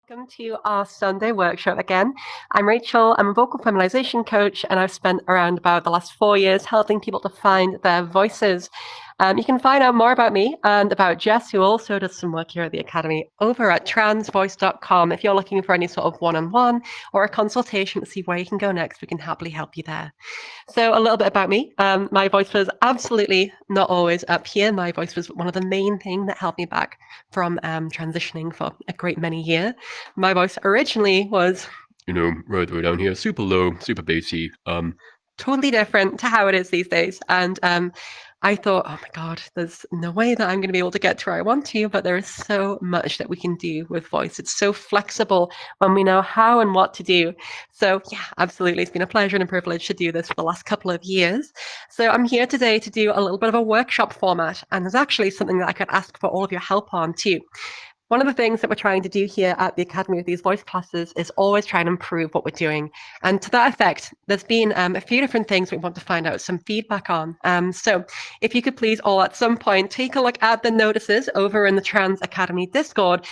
Welcome to our Sunday workshop again. I'm Rachel, I'm a vocal feminization coach, and I've spent around about the last 4 years helping people to find their voices. You can find out more about me and about Jess, who also does some work here at the Academy, over at transvoice.com. If you're looking for any sort of one-on-one or a consultation to see where you can go next, we can happily help you there. So a little bit about me. My voice was absolutely not always up here. My voice was one of the main things that held me back from transitioning for a great many years. My voice originally was, right the way down here, super low, super bassy, totally different to how it is these days. And I thought, oh my God, there's no way that I'm going to be able to get to where I want to, but there is so much that we can do with voice. It's so flexible when we know how and what to do. So yeah, absolutely. It's been a pleasure and a privilege to do this for the last couple of years. So I'm here today to do a little bit of a workshop format, and there's actually something that I could ask for all of your help on too. One of the things that we're trying to do here at the Academy with these voice classes is always try and improve what we're doing. And to that effect, there's been a few different things we want to find out some feedback on. So if you could please all at some point take a look at the notices over in the Trans Academy Discord.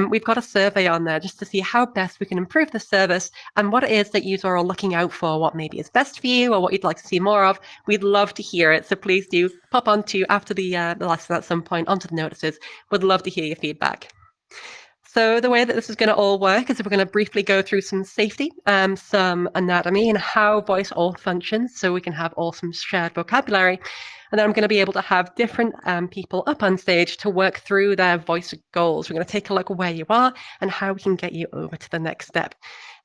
We've got a survey on there just to see how best we can improve the service and what it is that you are looking out for, what maybe is best for you or what you'd like to see more of. We'd love to hear it. So please do pop onto after the lesson at some point onto the notices. Would love to hear your feedback. So the way that this is going to all work is we're going to briefly go through some safety, some anatomy, and how voice all functions so we can have all some shared vocabulary. And then I'm going to be able to have different people up on stage to work through their voice goals. We're going to take a look at where you are and how we can get you over to the next step.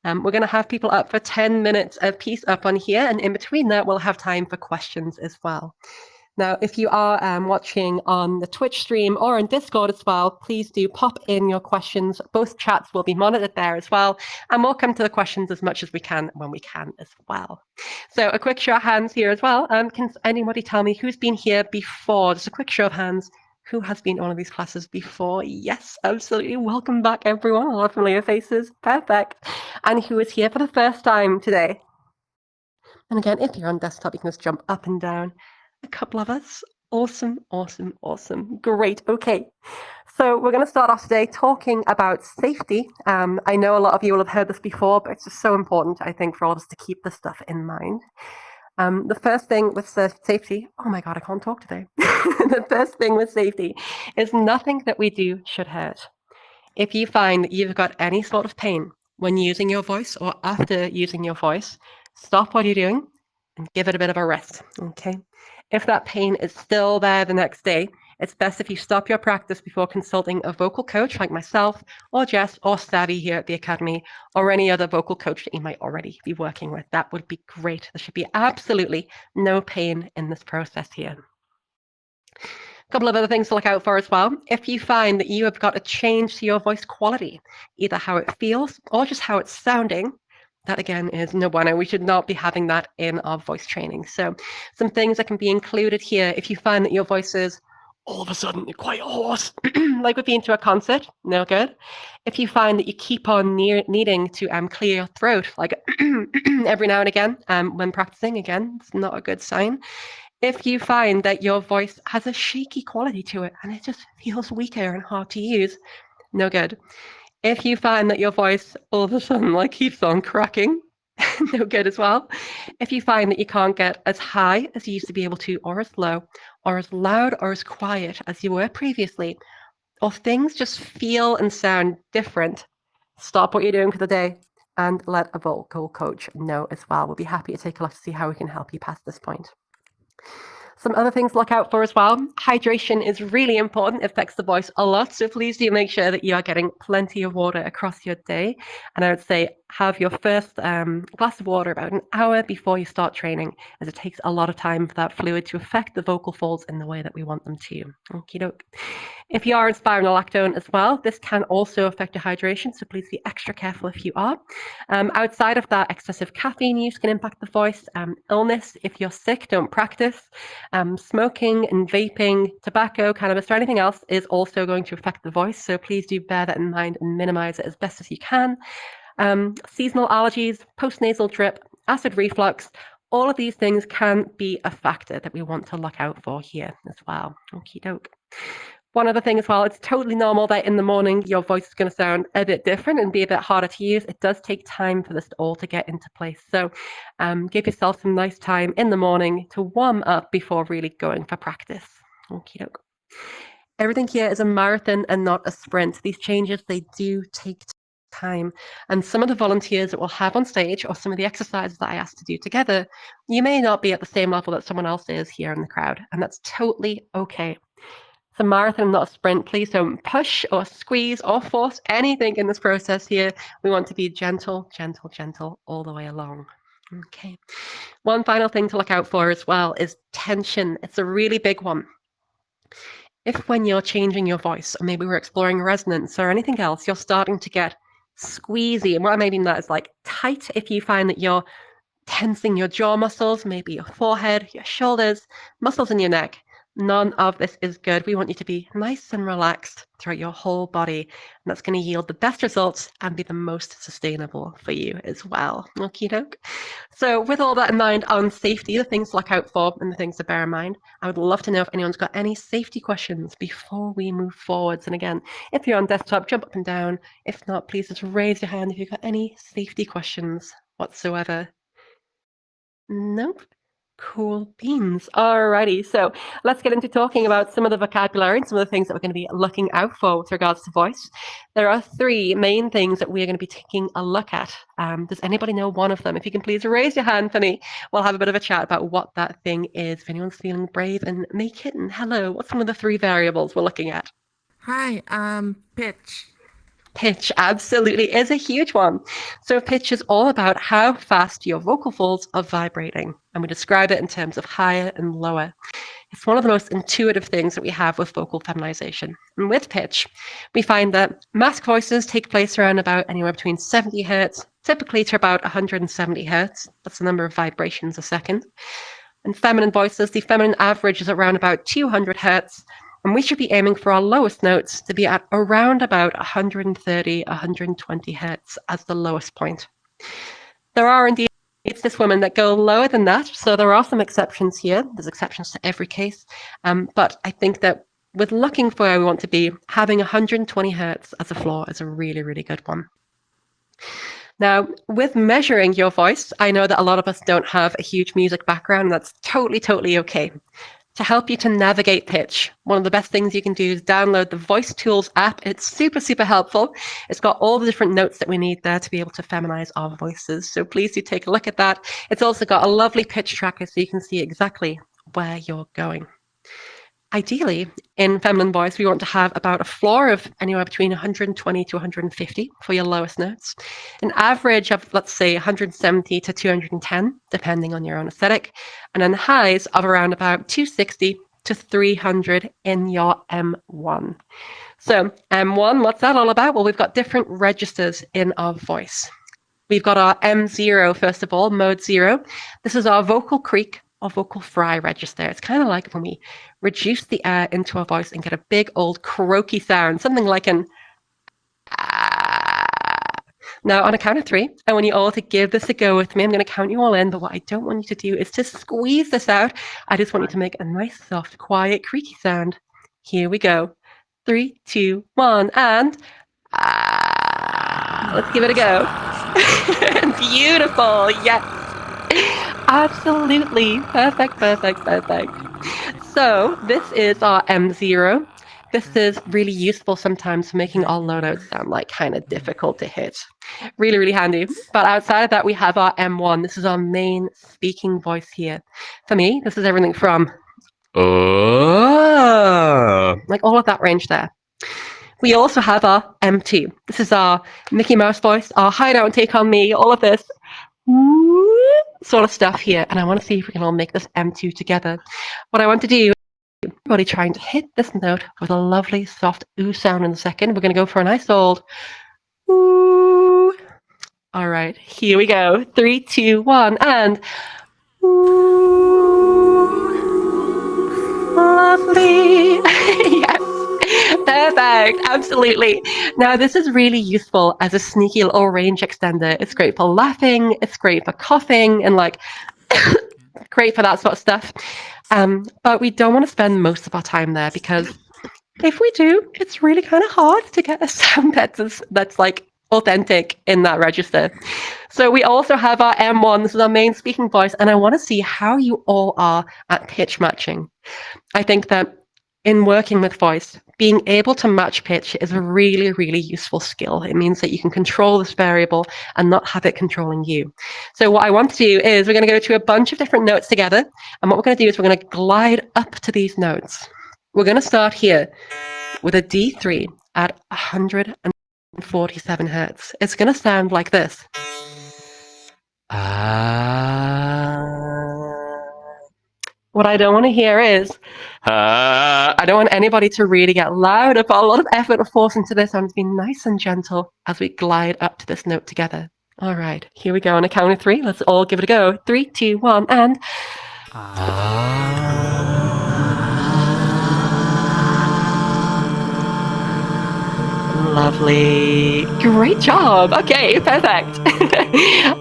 We're going to have people up for 10 minutes a piece up on here, and in between that, we'll have time for questions as well. Now, if you are watching on the Twitch stream or on Discord as well, please do pop in your questions. Both chats will be monitored there as well. And we'll come to the questions as much as we can when we can as well. So a quick show of hands here as well. Can anybody tell me who's been here before? Just a quick show of hands. Who has been on one of these classes before? Yes, absolutely. Welcome back, everyone. A lot of familiar faces. Perfect. And who is here for the first time today? And again, if you're on desktop, you can just jump up and down. A couple of us. Awesome, awesome, awesome. Great. Okay. So we're going to start off today talking about safety. I know a lot of you will have heard this before, but it's just so important, I think, for all of us to keep this stuff in mind. The first thing with safety, oh my God, I can't talk today. The first thing with safety is nothing that we do should hurt. If you find that you've got any sort of pain when using your voice or after using your voice, stop what you're doing and give it a bit of a rest, okay? If that pain is still there the next day, it's best if you stop your practice before consulting a vocal coach like myself or Jess or Savvy here at the Academy or any other vocal coach that you might already be working with. That would be great. There should be absolutely no pain in this process here. A couple of other things to look out for as well. If you find that you have got a change to your voice quality, either how it feels or just how it's sounding, that again is no bueno. We should not be having that in our voice training. So some things that can be included here. If you find that your voice is all of a sudden quite hoarse, like we've been to a concert, no good. If you find that you keep on needing to clear your throat, like every now and again when practicing, again, it's not a good sign. If you find that your voice has a shaky quality to it and it just feels weaker and hard to use, no good. If you find that your voice all of a sudden like keeps on cracking, no good as well. If you find that you can't get as high as you used to be able to, or as low, or as loud or as quiet as you were previously, or things just feel and sound different, stop what you're doing for the day and let a vocal coach know as well. We'll be happy to take a look to see how we can help you past this point. Some other things to look out for as well. Hydration is really important. It affects the voice a lot. So please do make sure that you are getting plenty of water across your day. And I would say have your first glass of water about an hour before you start training, as it takes a lot of time for that fluid to affect the vocal folds in the way that we want them to. Okie doke. If you are on spironolactone as well, this can also affect your hydration, so please be extra careful if you are. Outside of that, excessive caffeine use can impact the voice. Illness, if you're sick, don't practice. Smoking and vaping, tobacco, cannabis, or anything else is also going to affect the voice, so please do bear that in mind and minimize it as best as you can. Seasonal allergies, postnasal drip, acid reflux, all of these things can be a factor that we want to look out for here as well. Okie doke. One other thing as well, it's totally normal that in the morning your voice is going to sound a bit different and be a bit harder to use. It does take time for this all to get into place. So give yourself some nice time in the morning to warm up before really going for practice. Okie doke. Everything here is a marathon and not a sprint. These changes, they do take time. And some of the volunteers that we'll have on stage or some of the exercises that I asked to do together, you may not be at the same level that someone else is here in the crowd. And that's totally okay. It's a marathon, not a sprint. Please don't push or squeeze or force anything in this process here. We want to be gentle, gentle, gentle all the way along. Okay. One final thing to look out for as well is tension. It's a really big one. If when you're changing your voice, or maybe we're exploring resonance or anything else, you're starting to get squeezy, and what I mean that is like tight, if you find that you're tensing your jaw muscles, maybe your forehead, your shoulders, muscles in your neck, none of this is good. We want you to be nice and relaxed throughout your whole body, and that's going to yield the best results and be the most sustainable for you as well. Okie doke. So with all that in mind on safety, the things to look out for and the things to bear in mind, I would love to know if anyone's got any safety questions before we move forwards. And again, if you're on desktop, jump up and down. If not, please just raise your hand if you've got any safety questions whatsoever. Nope. Cool beans. Alrighty, so let's get into talking about some of the vocabulary and some of the things that we're going to be looking out for with regards to voice. There are three main things that we're going to be taking a look at. Does anybody know one of them? If you can please raise your hand for me, we'll have a bit of a chat about what that thing is. If anyone's feeling brave and make it, and hello, what's one of the three variables we're looking at? Hi, pitch. Pitch absolutely is a huge one. So pitch is all about how fast your vocal folds are vibrating, and we describe it in terms of higher and lower. It's one of the most intuitive things that we have with vocal feminization. And with pitch, we find that mask voices take place around about anywhere between 70 hertz, typically to about 170 hertz. That's the number of vibrations a second. And feminine voices, the feminine average is around about 200 hertz, and we should be aiming for our lowest notes to be at around about 130, 120 hertz as the lowest point. There are indeed cis women that go lower than that, so there are some exceptions here. There's exceptions to every case, but I think that with looking for where we want to be, having 120 hertz as a floor is a really, really good one. Now, with measuring your voice, I know that a lot of us don't have a huge music background, and that's totally, totally okay. To help you to navigate pitch, one of the best things you can do is download the Voice Tools app. It's super, super helpful. It's got all the different notes that we need there to be able to feminize our voices. So please do take a look at that. It's also got a lovely pitch tracker so you can see exactly where you're going. Ideally, in feminine voice, we want to have about a floor of anywhere between 120 to 150 for your lowest notes. An average of, let's say, 170 to 210, depending on your own aesthetic. And then highs of around about 260 to 300 in your M1. So M1, what's that all about? Well, we've got different registers in our voice. We've got our M0, first of all, mode 0. This is our vocal creak or vocal fry register. It's kind of like when we reduce the air into our voice and get a big old croaky sound, something like an ah. Now, on a count of three, I want you all to give this a go with me. I'm going to count you all in, but what I don't want you to do is to squeeze this out. I just want you to make a nice, soft, quiet, creaky sound. Here we go. 3, 2, 1, and ah. Let's give it a go. Beautiful. Yes. Absolutely. Perfect, perfect, perfect. So this is our M0. This is really useful sometimes for making our low notes sound like kind of difficult to hit. Really, really handy. But outside of that, we have our M1. This is our main speaking voice here. For me, this is everything from like all of that range there. We also have our M2. This is our Mickey Mouse voice, our hide out and take on me, all of this sort of stuff here. And I want to see if we can all make this M2 together. What I want to do, everybody trying to hit this note with a lovely soft ooh sound in a second. We're going to go for a nice old ooh. All right, here we go. 3, 2, 1, and ooh. Lovely. Yes. Perfect, absolutely. Now, this is really useful as a sneaky little range extender. It's great for laughing, it's great for coughing, and like, great for that sort of stuff. But we don't want to spend most of our time there because If we do, it's really kind of hard to get a sound that's like authentic in that register. So we also have our M1. This is our main speaking voice, and I want to see how you all are at pitch matching. I think that in working with voice, being able to match pitch is a really, really useful skill. It means that you can control this variable and not have it controlling you. So what I want to do is we're going to go to a bunch of different notes together. And what we're going to do is we're going to glide up to these notes. We're going to start here with a D3 at 147 hertz. It's going to sound like this. What I don't want to hear is, I don't want anybody to really get loud. I put a lot of effort or force into this. I'm going to be nice and gentle as we glide up to this note together. All right, here we go on a count of 3. Let's all give it a go. 3, 2, 1, and... Lovely. Great job. Okay, perfect.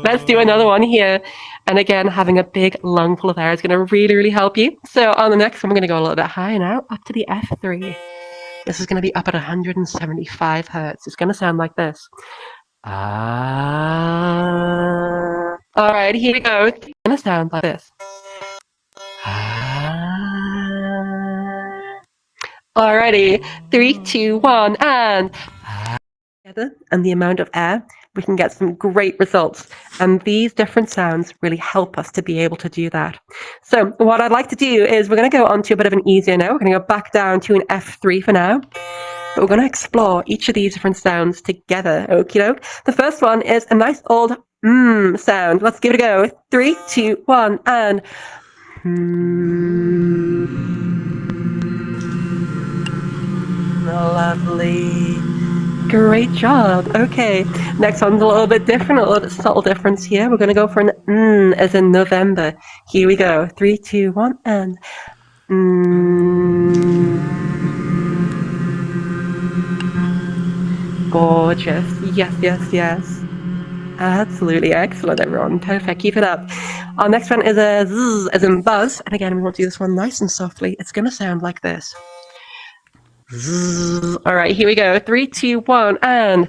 Let's do another one here. And again, having a big lung full of air is going to really, really help you. So on the next one, we're going to go a little bit higher now, up to the F3. This is going to be up at 175 hertz. It's going to sound like this. All right, here we go. It's going to sound like this. Alrighty, 3, 2, 1, and together, and the amount of air, we can get some great results. And these different sounds really help us to be able to do that. So what I'd like to do is we're going to go on to a bit of an easier note. We're going to go back down to an F3 for now. But we're going to explore each of these different sounds together. Okie doke. The first one is a nice old sound. Let's give it a go. 3, 2, 1, and lovely. Great job. Okay, next one's a little bit different, a little bit subtle difference here. We're going to go for an as in November. Here we go. 3, 2, 1, and gorgeous. Yes, yes, yes. Absolutely excellent, everyone. Perfect. Keep it up. Our next one is a zzz, as in buzz. And again, we want to do this one nice and softly. It's going to sound like this. Zzz. All right, here we go. 3, 2, 1, and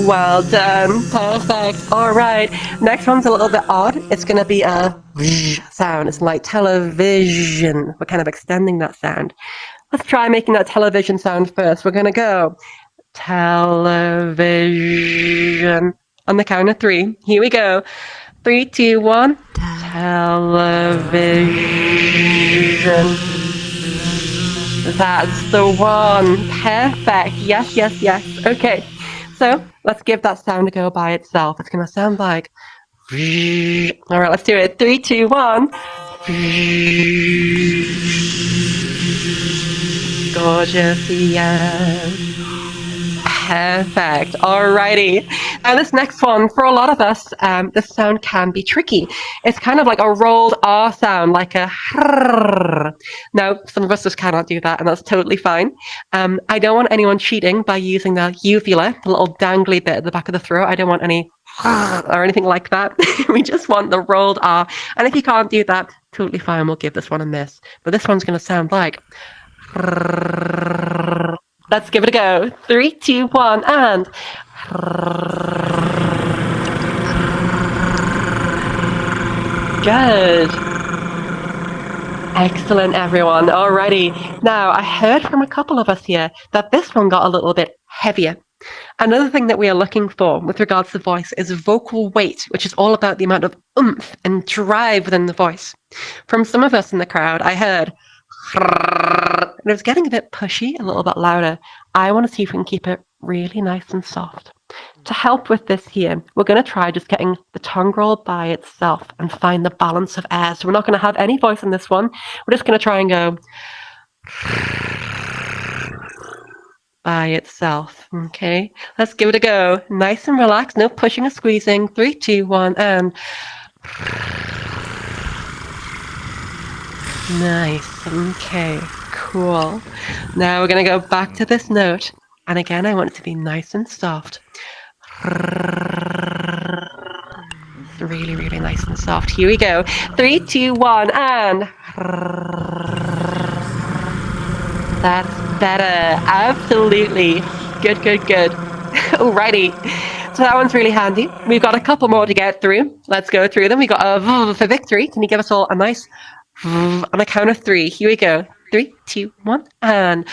well done. Perfect. All right. Next one's a little bit odd. It's going to be a sound. It's like television. We're kind of extending that sound. Let's try making that television sound first. We're going to go television on the count of 3. Here we go. 3, 2, 1. Television. That's the one. Perfect. Yes, yes, yes. Okay. So let's give that sound a go by itself. It's going to sound like... All right, let's do it. 3, 2, 1. Gorgeous, yes. Perfect. Alrighty. Now this next one, for a lot of us, this sound can be tricky. It's kind of like a rolled R sound, like a Now, some of us just cannot do that, and that's totally fine. I don't want anyone cheating by using the uvula, the little dangly bit at the back of the throat. I don't want any or anything like that. We just want the rolled R. And if you can't do that, totally fine. We'll give this one a miss. But this one's going to sound like... Let's give it a go. 3, 2, 1, and... Good. Excellent, everyone. Alrighty. Now, I heard from a couple of us here that this one got a little bit heavier. Another thing that we are looking for with regards to voice is vocal weight, which is all about the amount of oomph and drive within the voice. From some of us in the crowd, I heard... And it was getting a bit pushy, a little bit louder. I want to see if we can keep it really nice and soft. To help with this here, we're going to try just getting the tongue roll by itself and find the balance of air. So we're not going to have any voice in this one. We're just going to try and go by itself. Okay, let's give it a go. Nice and relaxed, no pushing or squeezing. 3, 2, 1, and... Nice. Okay, cool. Now we're going to go back to this note. And again, I want it to be nice and soft. 3, really, really nice and soft. Here we go. 3, 2, 1, and... That's better. Absolutely. Good, good, good. Alrighty. So that one's really handy. We've got a couple more to get through. Let's go through them. We got a V for victory. Can you give us all a nice V on a count of 3? Here we go. 3, 2, 1, and...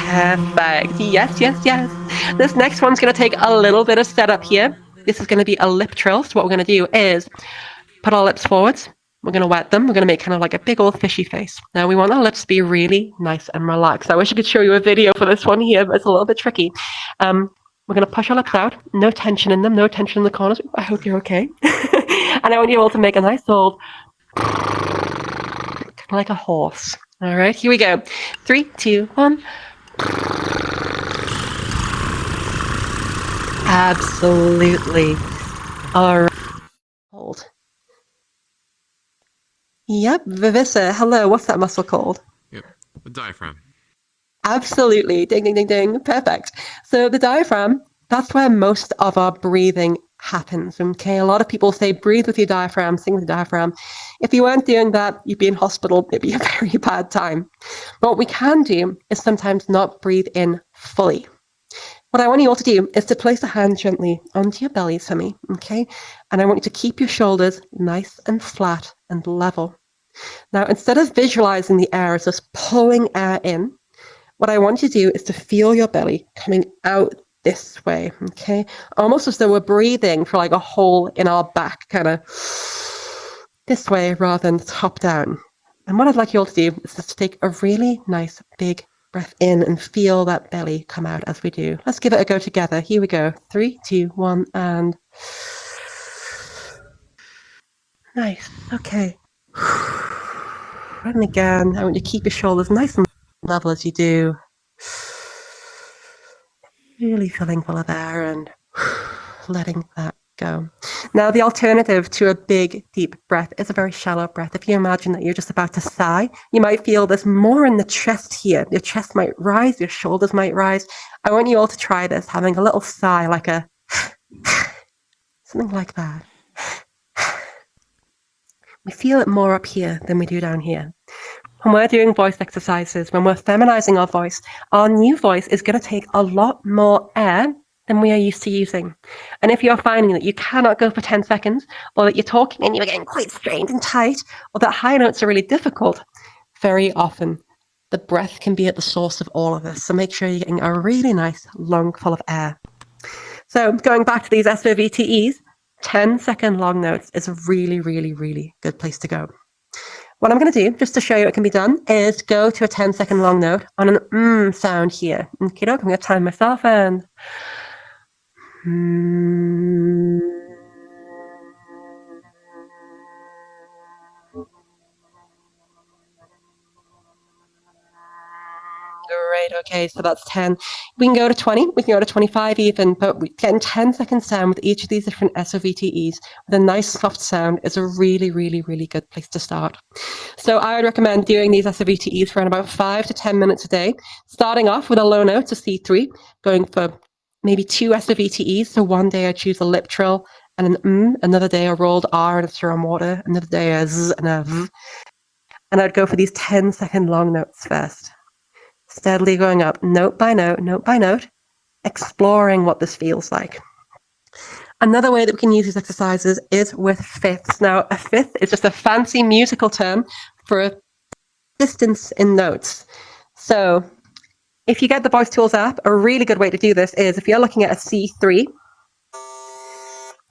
Perfect. Yes, yes, yes. This next one's going to take a little bit of setup here. This is going to be a lip trill. So what we're going to do is put our lips forwards. We're going to wet them. We're going to make kind of like a big old fishy face. Now we want our lips to be really nice and relaxed. I wish I could show you a video for this one here, but it's a little bit tricky. We're going to push our lips out. No tension in them. No tension in the corners. I hope you're okay. And I want you all to make a nice old... kind of like a horse. All right, here we go. 3, 2, 1. Absolutely. All right. Hold. Yep, Vivissa. Hello. What's that muscle called? Yep, the diaphragm. Absolutely. Ding, ding, ding, ding. Perfect. So the diaphragm, that's where most of our breathing happens. Okay, a lot of people say breathe with your diaphragm, sing with your diaphragm. If you weren't doing that, you'd be in hospital. It'd be a very bad time. But what we can do is sometimes not breathe in fully. What I want you all to do is to place a hand gently onto your bellies for me, okay? And I want you to keep your shoulders nice and flat and level. Now, instead of visualizing the air as just pulling air in, what I want you to do is to feel your belly coming out this way, okay? Almost as though we're breathing for like a hole in our back, kind of this way rather than top down. And what I'd like you all to do is just to take a really nice big breath in and feel that belly come out as we do. Let's give it a go together. Here we go. 3, 2, 1, and... Nice. Okay. And again, I want you to keep your shoulders nice and level as you do. Really filling full of air and letting that go. Now, the alternative to a big, deep breath is a very shallow breath. If you imagine that you're just about to sigh, you might feel this more in the chest here. Your chest might rise, your shoulders might rise. I want you all to try this, having a little sigh, like a something like that. We feel it more up here than we do down here. When we're doing voice exercises, when we're feminizing our voice, our new voice is going to take a lot more air than we are used to using. And if you're finding that you cannot go for 10 seconds, or that you're talking and you're getting quite strained and tight, or that high notes are really difficult, very often the breath can be at the source of all of this. So make sure you're getting a really nice lung full of air. So going back to these SOVTEs, 10-second long notes is a really, really, really good place to go. What I'm going to do, just to show you it can be done, is go to a 10-second long note on an sound here. Okay, I'm going to time myself and... Great, okay, so that's 10. We can go to 20, we can go to 25 even, but getting 10-second sound with each of these different SOVTEs with a nice soft sound is a really, really, really good place to start. So I would recommend doing these SOVTEs for around about 5 to 10 minutes a day, starting off with a low note, a C3, going for maybe 2 SOVTEs. So one day I choose a lip trill and an another day a rolled R and a stir on water, another day a Z and a V. And I'd go for these 10-second long notes first. Steadily going up, note by note, exploring what this feels like. Another way that we can use these exercises is with fifths. Now, a fifth is just a fancy musical term for a distance in notes. So if you get the Voice Tools app, a really good way to do this is if you're looking at a C3,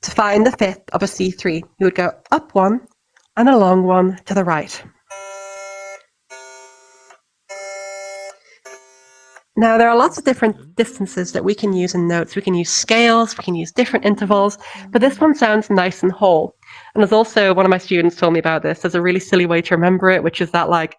to find the fifth of a C3, you would go up one and a long one to the right. Now, there are lots of different distances that we can use in notes. We can use scales, we can use different intervals, but this one sounds nice and whole. And there's also, one of my students told me about this, there's a really silly way to remember it, which is that like,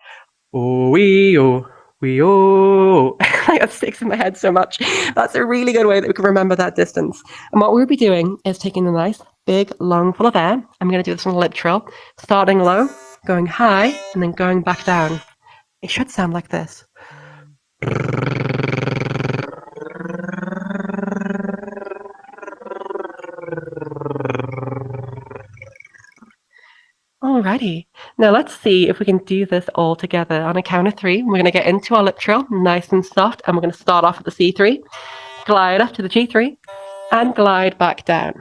oh, wee, oh, wee, oh. Like, that sticks in my head so much. That's a really good way that we can remember that distance. And what we'll be doing is taking a nice, big, lung full of air. I'm going to do this on a lip trill, starting low, going high, and then going back down. It should sound like this. Alrighty. Now let's see if we can do this all together. On a count of 3, we're going to get into our lip trill, nice and soft, and we're going to start off at the C3, glide up to the G3, and glide back down.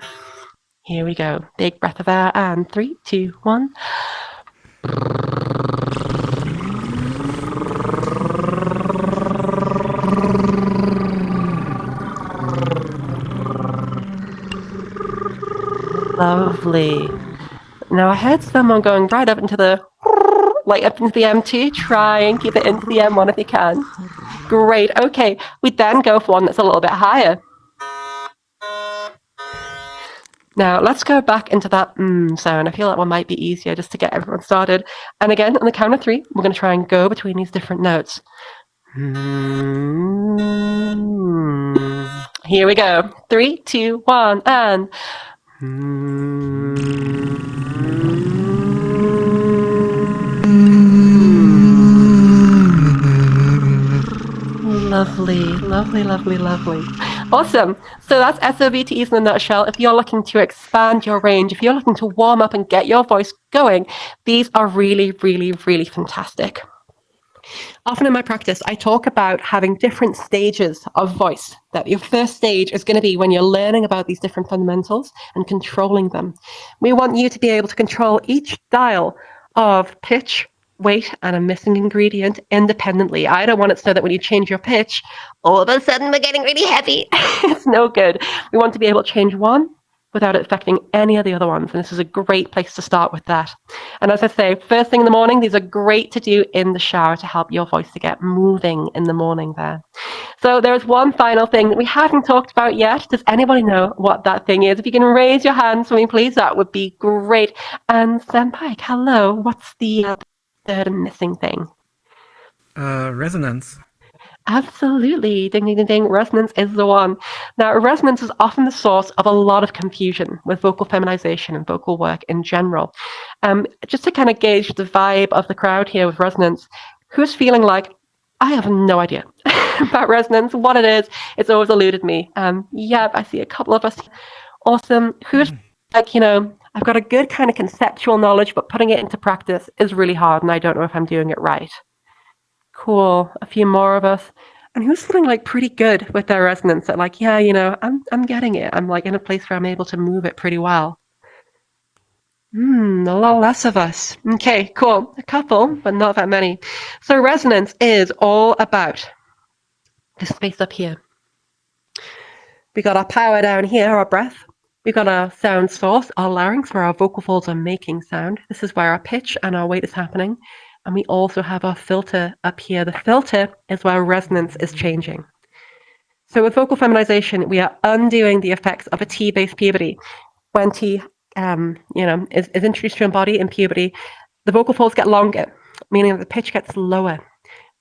Here we go. Big breath of air, and 3, 2, 1. Lovely. Now I heard someone going right up into the, like up into the M2. Try and keep it into the M1 if you can. Great. Okay, we then go for one that's a little bit higher. Now let's go back into that sound. I feel like one might be easier just to get everyone started. And again, on the count of 3, we're going to try and go between these different notes. Here we go. 3, 2, 1, and. Lovely, lovely, lovely, lovely. Awesome. So that's SOVTs in a nutshell. If you're looking to expand your range, if you're looking to warm up and get your voice going, these are really, really, really fantastic. Often in my practice, I talk about having different stages of voice. That your first stage is going to be when you're learning about these different fundamentals and controlling them. We want you to be able to control each dial of pitch, weight, and a missing ingredient independently. I don't want it so that when you change your pitch, all of a sudden we're getting really heavy. It's no good. We want to be able to change one without it affecting any of the other ones. And this is a great place to start with that. And as I say, first thing in the morning, these are great to do in the shower to help your voice to get moving in the morning there. So there's one final thing that we haven't talked about yet. Does anybody know what that thing is? If you can raise your hands for me, please, that would be great. And Senpai, hello, what's the third and missing thing? Resonance. Absolutely. Ding, ding, ding, ding. Resonance is the one. Now, resonance is often the source of a lot of confusion with vocal feminization and vocal work in general. Just to kind of gauge the vibe of the crowd here with resonance, who's feeling like, I have no idea about resonance, what it is? It's always eluded me. Yeah, I see a couple of us. Awesome. Who's like, I've got a good kind of conceptual knowledge, but putting it into practice is really hard, and I don't know if I'm doing it right. Cool. A few more of us. And who's feeling like pretty good with their resonance? That like, yeah, I'm getting it. I'm like in a place where I'm able to move it pretty well. A lot less of us. Okay, cool. A couple, but not that many. So resonance is all about this space up here. We got our power down here, our breath. We've got our sound source, our larynx, where our vocal folds are making sound. This is where our pitch and our weight is happening. And we also have our filter up here. The filter is where resonance is changing. So with vocal feminization, we are undoing the effects of a T-based puberty. When T, is introduced to your body in puberty, the vocal folds get longer, meaning that the pitch gets lower.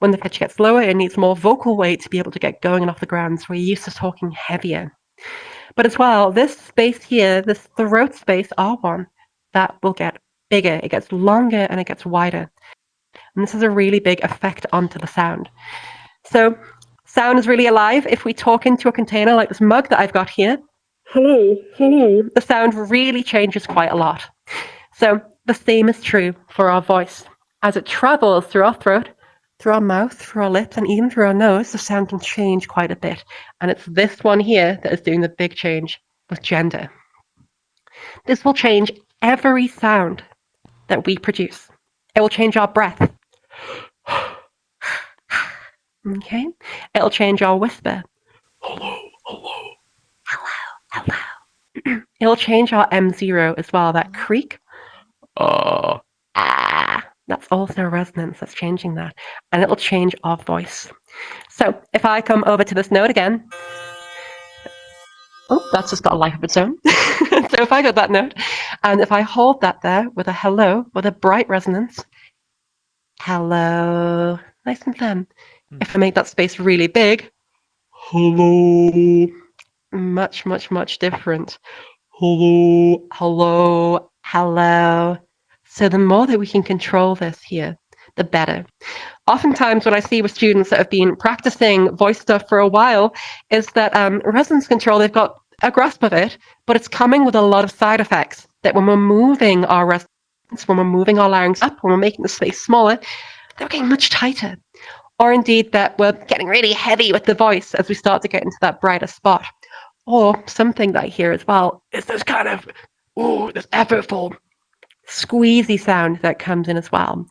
When the pitch gets lower, it needs more vocal weight to be able to get going and off the ground. So we're used to talking heavier. But as well, this space here, this throat space, R1, that will get bigger. It gets longer and it gets wider. And this has a really big effect onto the sound. So sound is really alive. If we talk into a container like this mug that I've got here, hello, the sound really changes quite a lot. So the same is true for our voice. As it travels through our throat, through our mouth, through our lips, and even through our nose, the sound can change quite a bit. And it's this one here that is doing the big change with gender. This will change every sound that we produce. It will change our breath. Okay, it'll change our whisper. Hello, hello, hello, hello. It'll change our M0 as well, that creak. That's also resonance that's changing that. And it'll change our voice. So if I come over to this note again, that's just got a life of its own. So if I got that note, and if I hold that there with a hello, with a bright resonance, hello, nice and firm. If I make that space really big, hello, much, much, much different. Hello, hello, hello. So the more that we can control this here, the better. Oftentimes what I see with students that have been practicing voice stuff for a while is that resonance control, they've got a grasp of it, but it's coming with a lot of side effects that when we're moving our resonance when we're moving our larynx up, when we're making the space smaller, they're getting much tighter. Or indeed that we're getting really heavy with the voice as we start to get into that brighter spot. Or something that I hear as well is this kind of, this effortful, squeezy sound that comes in as well.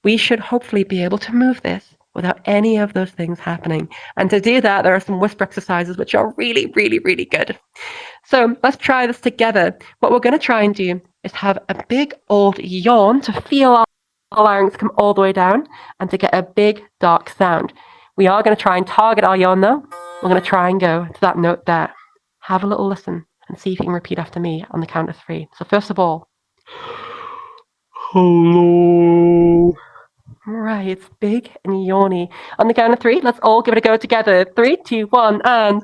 We should hopefully be able to move this without any of those things happening. And to do that, there are some whisper exercises which are really, really, really good. So let's try this together. What we're going to try and do is have a big old yawn to feel our larynx come all the way down and to get a big dark sound. We are going to try and target our yawn though. We're going to try and go to that note there. Have a little listen and see if you can repeat after me on the count of 3. So first of all, hello. Right, it's big and yawny. On the count of 3, let's all give it a go together. 3, 2, 1, and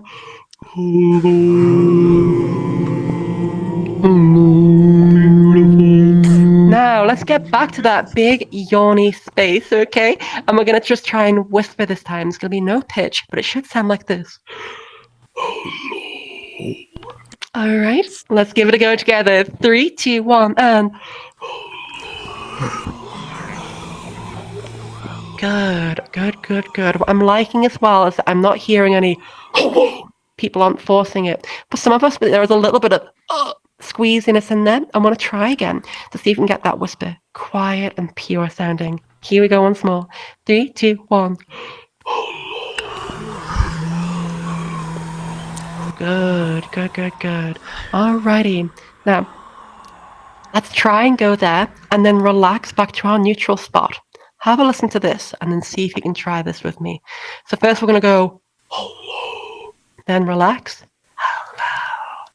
now let's get back to that big yawny space, okay? And we're gonna just try and whisper this time. It's gonna be no pitch, but it should sound like this. All right, let's give it a go together. 3, 2, 1, and good, good, good, good. What I'm liking as well is that I'm not hearing any people aren't forcing it. For some of us, there is a little bit of squeeziness in there. I want to try again to see if we can get that whisper quiet and pure sounding. Here we go once more. 3, 2, 1. Good, good, good, good. Alrighty. Now, let's try and go there and then relax back to our neutral spot. Have a listen to this and then see if you can try this with me. So first we're going to go, hello. Then relax. Hello.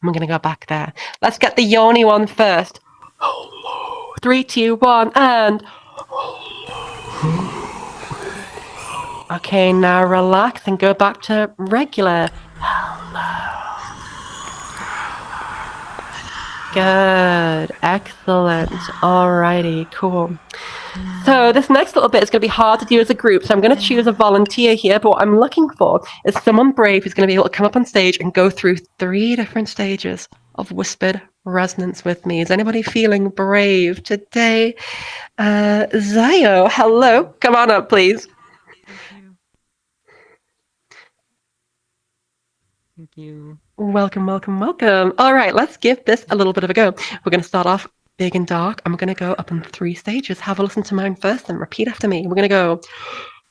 And we're going to go back there. Let's get the yawny one first. Hello. 3, 2, 1, and hello. Okay, now relax and go back to regular. Hello. Good. Excellent. Alrighty, cool. So this next little bit is going to be hard to do as a group, so I'm going to choose a volunteer here, but what I'm looking for is someone brave who's going to be able to come up on stage and go through 3 different stages of whispered resonance with me. Is anybody feeling brave today? Zayo, hello. Come on up, please. Thank you. Welcome, welcome, welcome. All right, let's give this a little bit of a go. We're going to start off big and dark. I'm going to go up in 3 stages. Have a listen to mine first and repeat after me. We're going to go,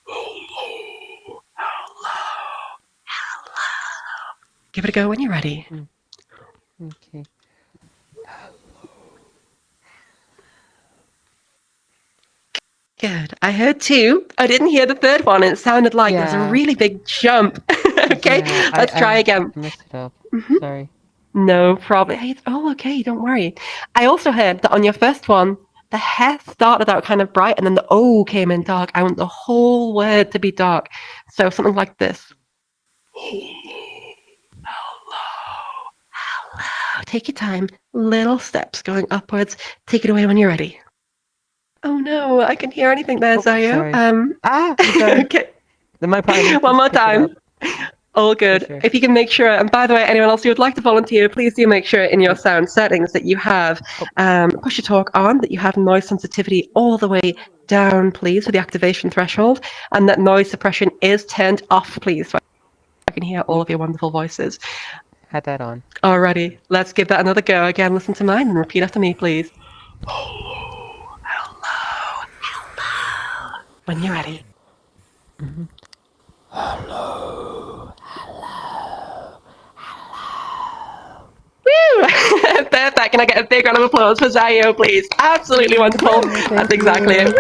hello, hello, hello. Give it a go when you're ready. Okay. Good. I heard 2. I didn't hear the 3rd one. It sounded like there was a really big jump. Okay, let's try again. I messed it up. Sorry. No problem. Oh, okay, don't worry. I also heard that on your first one, the hair started out kind of bright and then the O came in dark. I want the whole word to be dark. So something like this. Hello, hello, hello. Take your time. Little steps going upwards. Take it away when you're ready. Oh no, I can hear anything there, Zayo. Sorry. Okay. My partner. One more time. All good. Sure. If you can make sure, and by the way, anyone else who would like to volunteer, please do make sure in your sound settings that you have push to talk on, that you have noise sensitivity all the way down, please, for the activation threshold, and that noise suppression is turned off, please, so I can hear all of your wonderful voices. Had that on. Alrighty, let's give that another go. Again, listen to mine and repeat after me, please. Hello, hello, hello. When you're ready. Mm-hmm. Hello, hello, hello. Woo! Perfect. Can I get a big round of applause for Zayo, please? Absolutely wonderful. That's exactly it.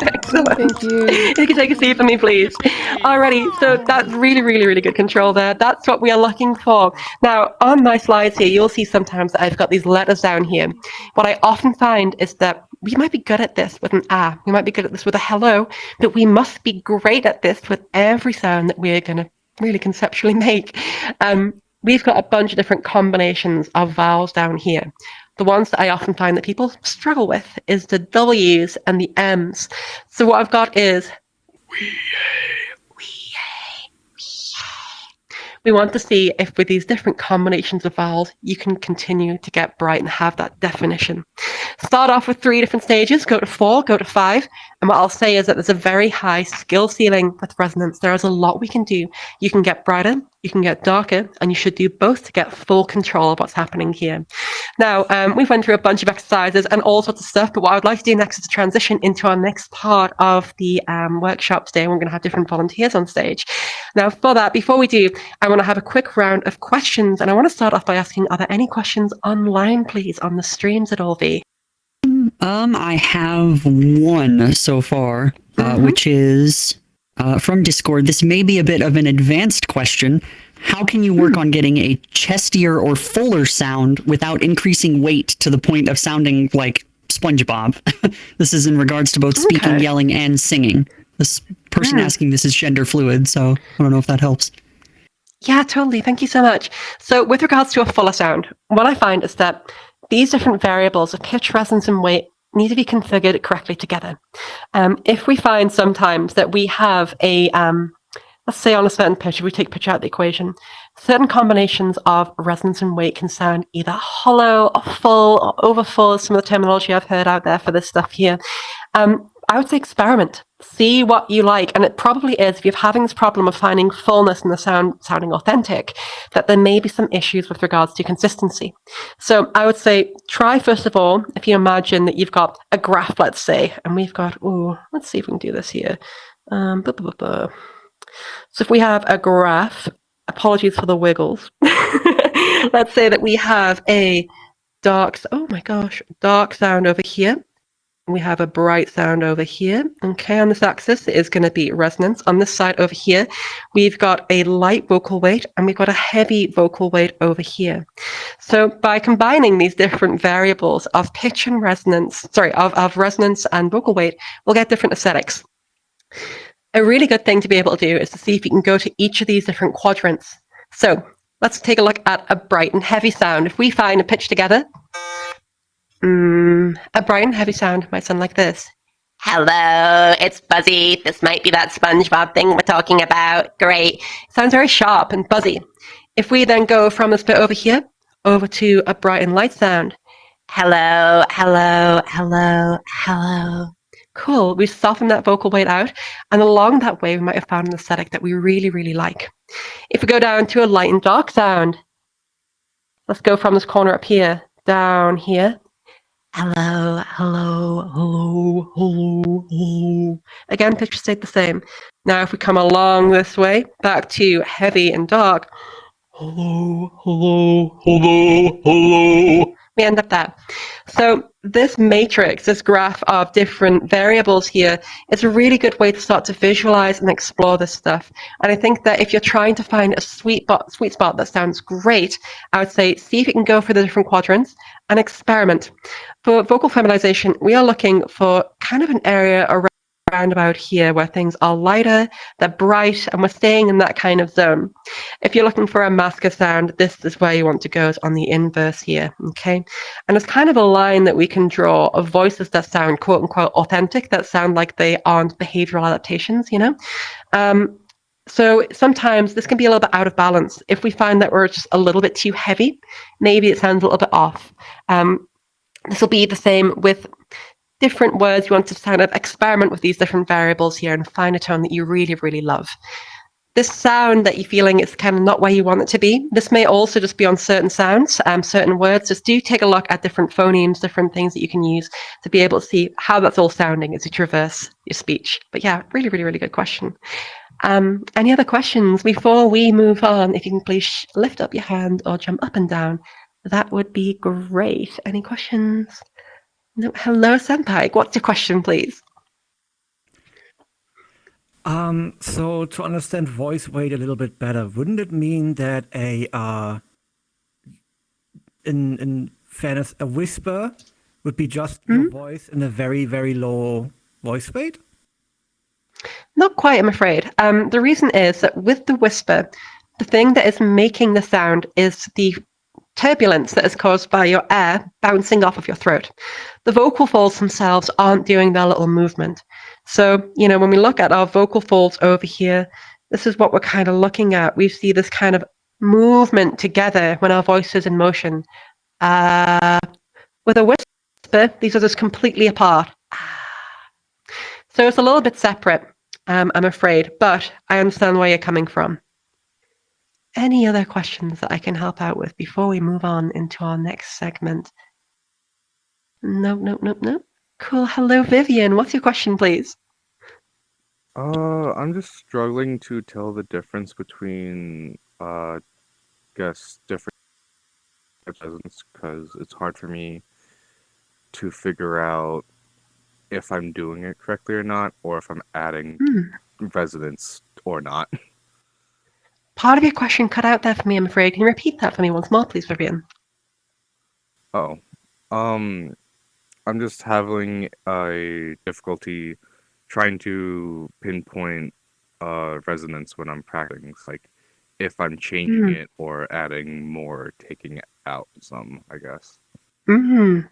Excellent. Thank you. You can take a seat for me, please. Alrighty, so that's really, really, really good control there. That's what we are looking for. Now, on my slides here, you'll see sometimes that I've got these letters down here. What I often find is that we might be good at this with an ah, we might be good at this with a hello, but we must be great at this with every sound that we're going to really conceptually make. We've got a bunch of different combinations of vowels down here. The ones that I often find that people struggle with is the W's and the M's. So what I've got is we want to see if with these different combinations of vowels, you can continue to get bright and have that definition. start off with 3 different stages, go to 4, go to 5. And what I'll say is that there's a very high skill ceiling with resonance. There is a lot we can do. You can get brighter, you can get darker, and you should do both to get full control of what's happening here. Now, we've went through a bunch of exercises and all sorts of stuff, but what I would like to do next is to transition into our next part of the workshop today. We're going to have different volunteers on stage. Now, for that, before we do, I want to have a quick round of questions, and I want to start off by asking, are there any questions online, please, on the streams at all, V? I have one so far, which is from Discord. This may be a bit of an advanced question. How can you work on getting a chestier or fuller sound without increasing weight to the point of sounding like SpongeBob? This is in regards to both speaking, yelling, and singing. This person asking this is gender fluid, so I don't know if that helps. Yeah, totally. Thank you so much. So with regards to a fuller sound, what I find is that these different variables of pitch, resonance, and weight need to be configured correctly together. If we find sometimes that we have a, let's say on a certain pitch, if we take pitch out of the equation, certain combinations of resonance and weight can sound either hollow or full or overfull, some of the terminology I've heard out there for this stuff here. I would say experiment. See what you like. And it probably is, if you're having this problem of finding fullness in the sound sounding authentic, that there may be some issues with regards to consistency. So I would say try, first of all, if you imagine that you've got a graph, let's say, and we've got, let's see if we can do this here. So if we have a graph, apologies for the wiggles. Let's say that we have a dark sound over here. We have a bright sound over here. Okay, on this axis it is going to be resonance. On this side over here, we've got a light vocal weight and we've got a heavy vocal weight over here. So by combining these different variables of pitch and resonance, of resonance and vocal weight, we'll get different aesthetics. A really good thing to be able to do is to see if you can go to each of these different quadrants. So let's take a look at a bright and heavy sound. If we find a pitch together, a bright and heavy sound might sound like this. Hello, it's Buzzy. This might be that SpongeBob thing we're talking about. Great. Sounds very sharp and buzzy. If we then go from this bit over here, over to a bright and light sound. Hello, hello, hello, hello. Cool. We soften that vocal weight out, and along that way, we might have found an aesthetic that we really, really like. If we go down to a light and dark sound, let's go from this corner up here, down here. Hello, hello, hello, hello, hello. Again, pitch stayed the same. Now, if we come along this way, back to heavy and dark. Hello, hello, hello, hello. We end up there. So this matrix, this graph of different variables here, is a really good way to start to visualize and explore this stuff. And I think that if you're trying to find a sweet spot that sounds great, I would say see if you can go for the different quadrants and experiment. For vocal feminization, we are looking for kind of an area around about here where things are lighter, they're bright, and we're staying in that kind of zone. If you're looking for a masker sound, this is where you want to go, is on the inverse here, okay? And it's kind of a line that we can draw of voices that sound quote unquote authentic, that sound like they aren't behavioral adaptations, you know? So sometimes this can be a little bit out of balance. If we find that we're just a little bit too heavy, maybe it sounds a little bit off. This will be the same with different words. You want to kind of experiment with these different variables here and find a tone that you really, really love. This sound that you're feeling is kind of not where you want it to be. This may also just be on certain sounds, certain words. Just do take a look at different phonemes, different things that you can use to be able to see how that's all sounding as you traverse your speech. But yeah, really, really, really good question. Any other questions before we move on? If you can please lift up your hand or jump up and down, that would be great. Any questions? No. Hello, Senpai. What's your question, please? So to understand voice weight a little bit better, wouldn't it mean that in fairness, a whisper would be just your voice in a very, very low voice weight? Not quite, I'm afraid. The reason is that with the whisper, the thing that is making the sound is the turbulence that is caused by your air bouncing off of your throat. The vocal folds themselves aren't doing their little movement. So, you know, when we look at our vocal folds over here, this is what we're kind of looking at. We see this kind of movement together when our voice is in motion. With a whisper, whisper, these are just completely apart. So it's a little bit separate, I'm afraid, but I understand where you're coming from. Any other questions that I can help out with before we move on into our next segment? Nope. Cool. Hello, Vivian. What's your question, please? I'm just struggling to tell the difference between, guess different presents because it's hard for me to figure out if I'm doing it correctly or not, or if I'm adding resonance or not. Part of your question cut out there for me, I'm afraid. Can you repeat that for me once more, please, Vivian? Oh, um, I'm just having a difficulty trying to pinpoint resonance when I'm practicing. It's like if I'm changing it or adding more, taking out some, I guess.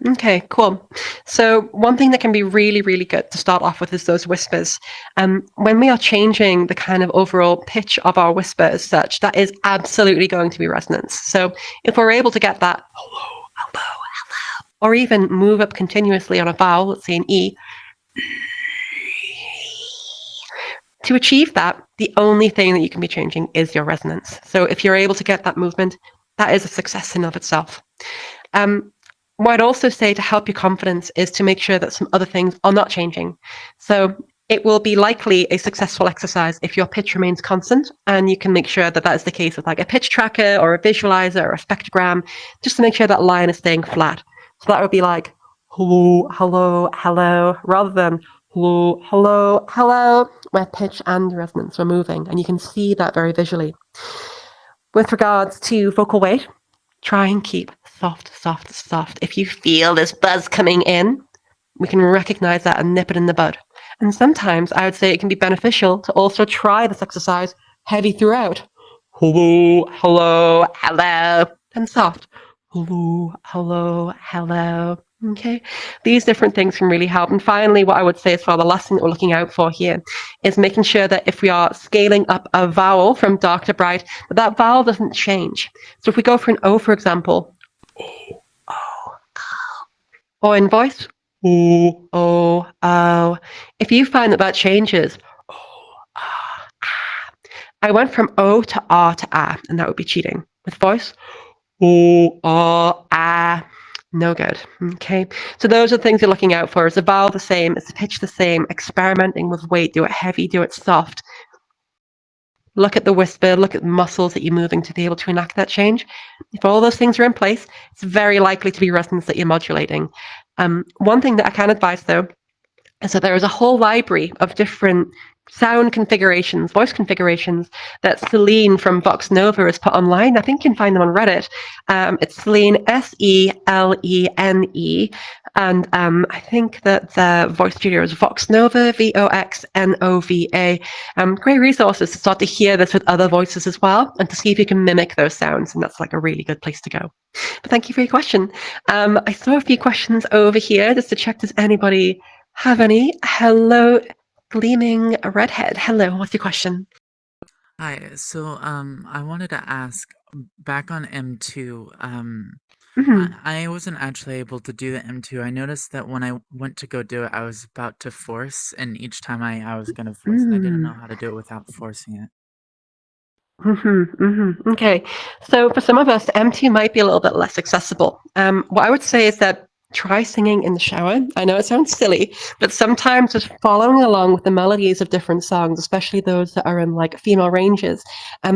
Okay, cool. So one thing that can be really, really good to start off with is those whispers. When we are changing the kind of overall pitch of our whisper as such, that is absolutely going to be resonance. So if we're able to get that hello, hello, hello, or even move up continuously on a vowel, let's say an E, to achieve that, the only thing that you can be changing is your resonance. So if you're able to get that movement, that is a success in of itself. What I'd also say to help your confidence is to make sure that some other things are not changing. So it will be likely a successful exercise if your pitch remains constant, and you can make sure that that is the case with like a pitch tracker or a visualizer or a spectrogram, just to make sure that line is staying flat. So that would be like hello, hello, hello, rather than hello, hello, hello, where pitch and resonance are moving, and you can see that very visually. With regards to vocal weight, try and keep soft, soft, soft. If you feel this buzz coming in, we can recognize that and nip it in the bud. And sometimes I would say it can be beneficial to also try this exercise heavy throughout. Hello, hello, hello, and soft. Hello, hello, hello. Okay, these different things can really help. And finally, what I would say as well, the last thing that we're looking out for here is making sure that if we are scaling up a vowel from dark to bright, that vowel doesn't change. So if we go for an O, for example, or in voice, ooh, oh. If you find that that changes, I went from O to R to A, and that would be cheating. With voice, ooh, oh, ah, no good. Okay, so those are things you're looking out for. Is the vowel the same? Is the pitch the same? Experimenting with weight. Do it heavy. Do it soft. Look at the whisper. Look at the muscles that you're moving to be able to enact that change. If all those things are in place, it's very likely to be resonance that you're modulating. One thing that I can advise, though, is that there is a whole library of different sound configurations, voice configurations that Celine from Vox Nova has put online. I think you can find them on Reddit. It's Celine, Selene, and I think that the voice studio is Vox Nova, Voxnova. Great resources to start to hear this with other voices as well, and to see if you can mimic those sounds, and that's like a really good place to go. But thank you for your question. I saw a few questions over here just to check, does anybody have any? Hello, Gleaming Redhead. Hello, what's your question? Hi. So, I wanted to ask back on M2. I wasn't actually able to do the M2. I noticed that when I went to go do it, I was about to force, and each time I was going to force it, I didn't know how to do it without forcing it. Okay, so for some of us, M2 might be a little bit less accessible. What I would say is that try singing in the shower. I know it sounds silly, but sometimes just following along with the melodies of different songs, especially those that are in like female ranges,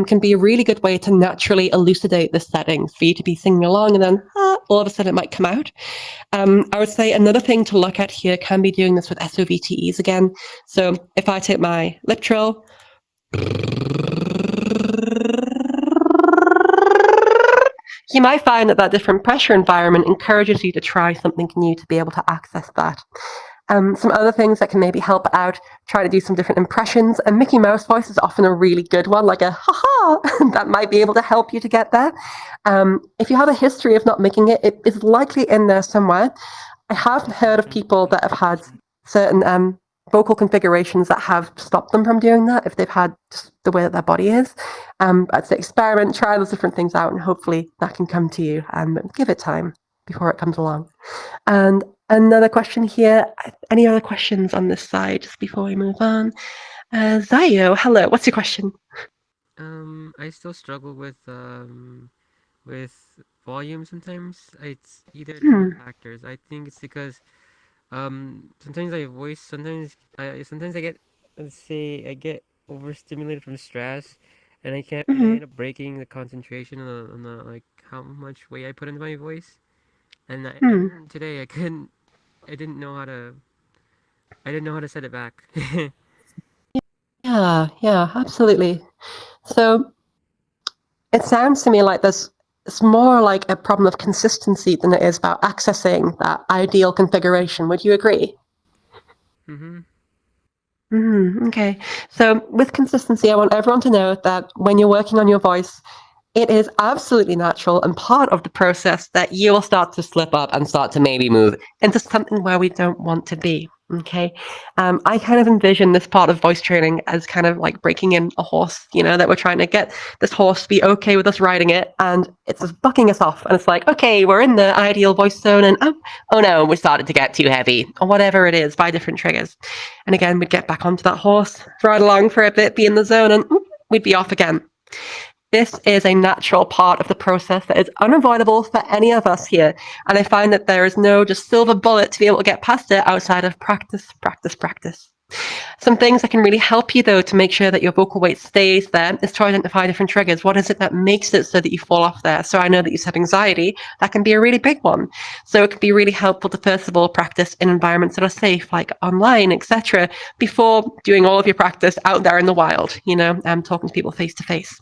can be a really good way to naturally elucidate the settings for you to be singing along, and then all of a sudden it might come out. I would say another thing to look at here can be doing this with SOVTEs again. So if I take my lip trill, you might find that that different pressure environment encourages you to try something new to be able to access that. Some other things that can maybe help out, try to do some different impressions. And Mickey Mouse voice is often a really good one, like a ha-ha, that might be able to help you to get there. If you have a history of not making it, it is likely in there somewhere. I have heard of people that have had certain vocal configurations that have stopped them from doing that if they've had just the way that their body is. I'd say experiment, try those different things out, and hopefully that can come to you, and give it time before it comes along. And Another question here. Any other questions on this side just before we move on? Zayo, hello. What's your question? I still struggle with volume sometimes. It's either different factors. I think it's because sometimes I voice sometimes I get, let's say, I get overstimulated from stress, and I can't and I end up breaking the concentration on the like how much weight I put into my voice. And even today I didn't know how to set it back. Yeah, absolutely. So it sounds to me like it's more like a problem of consistency than it is about accessing that ideal configuration. Would you agree? Mm-hmm. Okay. So with consistency, I want everyone to know that when you're working on your voice, it is absolutely natural and part of the process that you will start to slip up and start to maybe move into something where we don't want to be. Okay. I kind of envision this part of voice training as kind of like breaking in a horse, that we're trying to get this horse to be okay with us riding it. And it's just bucking us off. And it's like, okay, we're in the ideal voice zone. And oh no, we started to get too heavy or whatever it is by different triggers. And again, we'd get back onto that horse, ride along for a bit, be in the zone, and we'd be off again. This is a natural part of the process that is unavoidable for any of us here. And I find that there is no just silver bullet to be able to get past it outside of practice, practice, practice. Some things that can really help you, though, to make sure that your vocal weight stays there is to identify different triggers. What is it that makes it so that you fall off there? So I know that you said anxiety. That can be a really big one. So it can be really helpful to, first of all, practice in environments that are safe, like online, etc., before doing all of your practice out there in the wild, talking to people face to face.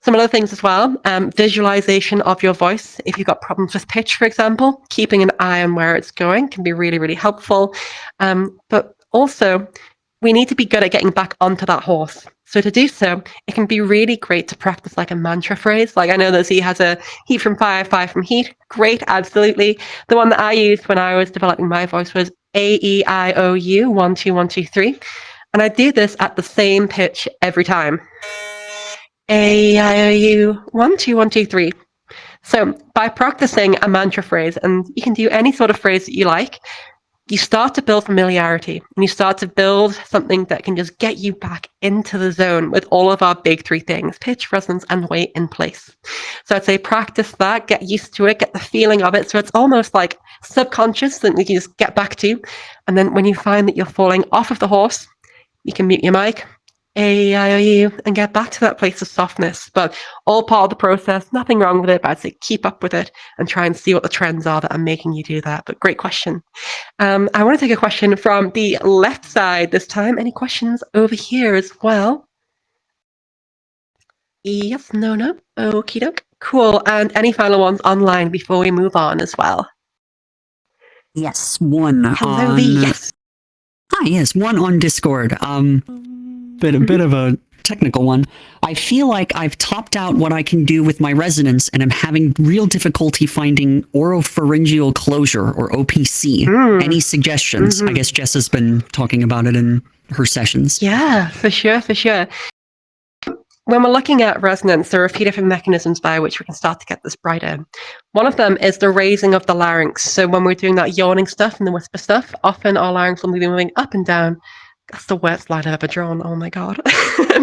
Some other things as well, visualization of your voice. If you've got problems with pitch, for example, keeping an eye on where it's going can be really, really helpful. But also, we need to be good at getting back onto that horse. So to do so, it can be really great to practice like a mantra phrase. Like I know that Z has a heat from fire, fire from heat. Great, absolutely. The one that I used when I was developing my voice was AEIOU, 1, 2, 1, 2, 3. And I do this at the same pitch every time. AEIOU, 1, 2, 1, 2, 3. So by practicing a mantra phrase, and you can do any sort of phrase that you like, you start to build familiarity and you start to build something that can just get you back into the zone with all of our big three things: pitch, resonance, and weight in place. So I'd say practice that, get used to it, get the feeling of it. So it's almost like subconscious that you can just get back to. And then when you find that you're falling off of the horse, you can mute your mic, AEIOU, and get back to that place of softness. But all part of the process, nothing wrong with it, but I'd say keep up with it and try and see what the trends are that are making you do that. But great question. I want to take a question from the left side this time. Any questions over here as well? Yes, no. Okie doke. Cool. And any final ones online before we move on as well? Yes, one Hello, on. yes. Hi, yes, one on Discord. Bit of a technical one. I feel like I've topped out what I can do with my resonance, and I'm having real difficulty finding oropharyngeal closure, or OPC. Any suggestions? I guess Jess has been talking about it in her sessions. Yeah, for sure. When we're looking at resonance, there are a few different mechanisms by which we can start to get this brighter. One of them is the raising of the larynx. So when we're doing that yawning stuff and the whisper stuff, often our larynx will be moving up and down. That's the worst line I've ever drawn. Oh my God.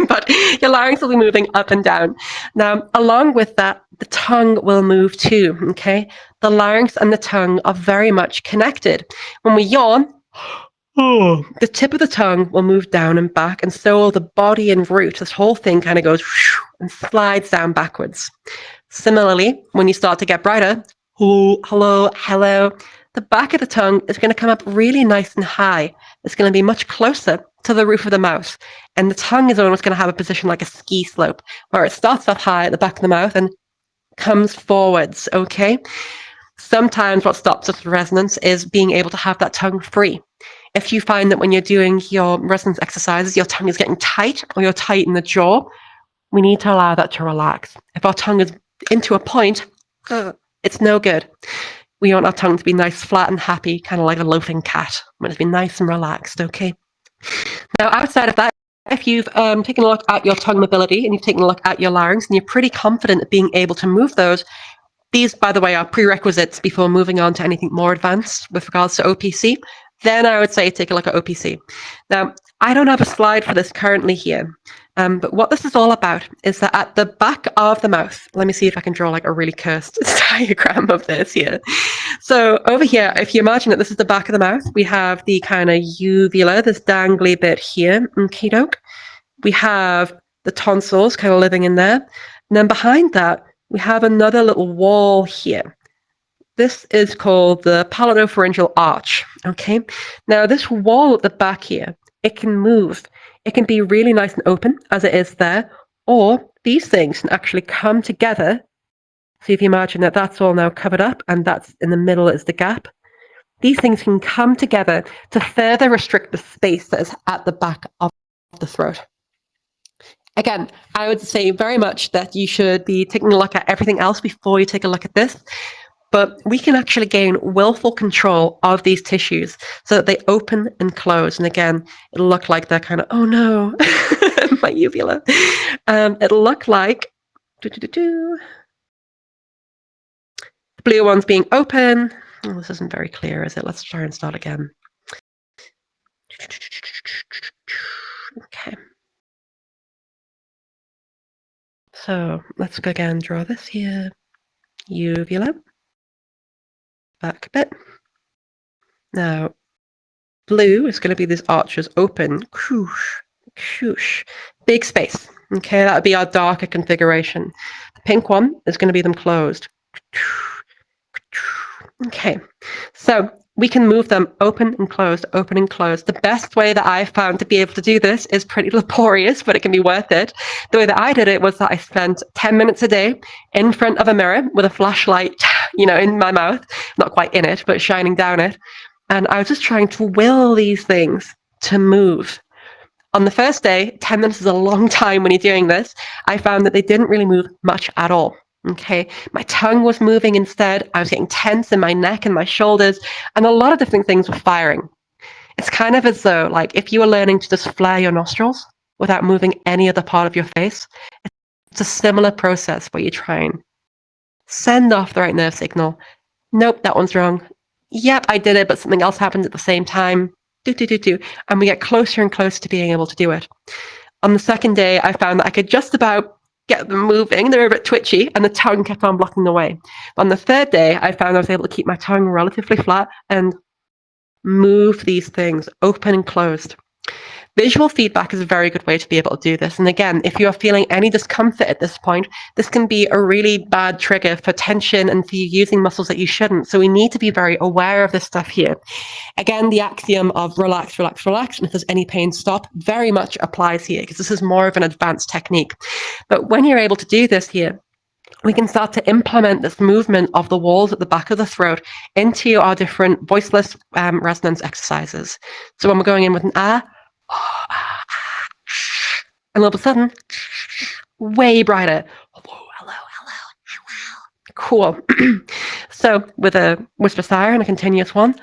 But your larynx will be moving up and down. Now, along with that, the tongue will move too, okay? The larynx and the tongue are very much connected. When we yawn, the tip of the tongue will move down and back, and so will the body and root. This whole thing kind of goes and slides down backwards. Similarly, when you start to get brighter, hello, the back of the tongue is going to come up really nice and high. It's going to be much closer to the roof of the mouth. And the tongue is almost going to have a position like a ski slope, where it starts off high at the back of the mouth and comes forwards, okay? Sometimes what stops us with resonance is being able to have that tongue free. If you find that when you're doing your resonance exercises, your tongue is getting tight or you're tight in the jaw, we need to allow that to relax. If our tongue is into a point, it's no good. We want our tongue to be nice, flat, and happy, kind of like a loafing cat. We want it to be nice and relaxed, okay? Now, outside of that, if you've taken a look at your tongue mobility and you've taken a look at your larynx and you're pretty confident at being able to move those, these, by the way, are prerequisites before moving on to anything more advanced with regards to OPC. Then I would say take a look at OPC. Now, I don't have a slide for this currently here, but what this is all about is that at the back of the mouth, let me see if I can draw like a really cursed diagram of this here. So over here, if you imagine that this is the back of the mouth, we have the kind of uvula, this dangly bit here, okie doke. We have the tonsils kind of living in there. And then behind that, we have another little wall here. This is called the palatopharyngeal arch, okay? Now, this wall at the back here, it can move. It can be really nice and open, as it is there, or these things can actually come together. So if you imagine that that's all now covered up, and that's in the middle is the gap, these things can come together to further restrict the space that is at the back of the throat. Again, I would say very much that you should be taking a look at everything else before you take a look at this. But we can actually gain willful control of these tissues so that they open and close. And again, it'll look like they're kind of, oh no, my uvula. It'll look like the blue one's being open. Oh, this isn't very clear, is it? Let's try and start again. Okay. So let's go again, draw this here. Uvula. Back a bit. Now, blue is going to be these arches open. Whoosh, whoosh. Big space. Okay, that would be our darker configuration. The pink one is going to be them closed. Okay, so we can move them open and closed, open and closed. The best way that I've found to be able to do this is pretty laborious, but it can be worth it. The way that I did it was that I spent 10 minutes a day in front of a mirror with a flashlight, in my mouth, not quite in it, but shining down it. And I was just trying to will these things to move. On the first day, 10 minutes is a long time when you're doing this. I found that they didn't really move much at all. Okay, my tongue was moving instead. I was getting tense in my neck and my shoulders, and a lot of different things were firing. It's kind of as though, like, if you were learning to just flare your nostrils without moving any other part of your face, it's a similar process where you try and send off the right nerve signal. Nope, that one's wrong. Yep, I did it, but something else happened at the same time. And we get closer and closer to being able to do it. On the second day, I found that I could just about get them moving. They were a bit twitchy, and the tongue kept on blocking the way. On the third day, I found I was able to keep my tongue relatively flat and move these things open and closed. Visual feedback is a very good way to be able to do this. And again, if you are feeling any discomfort at this point, this can be a really bad trigger for tension and for you using muscles that you shouldn't. So we need to be very aware of this stuff here. Again, the axiom of relax, relax, relax, and if there's any pain, stop, very much applies here because this is more of an advanced technique. But when you're able to do this here, we can start to implement this movement of the walls at the back of the throat into our different voiceless resonance exercises. So when we're going in with an and all of a sudden, way brighter. Hello. Cool. So with a whisper sigh and a continuous one,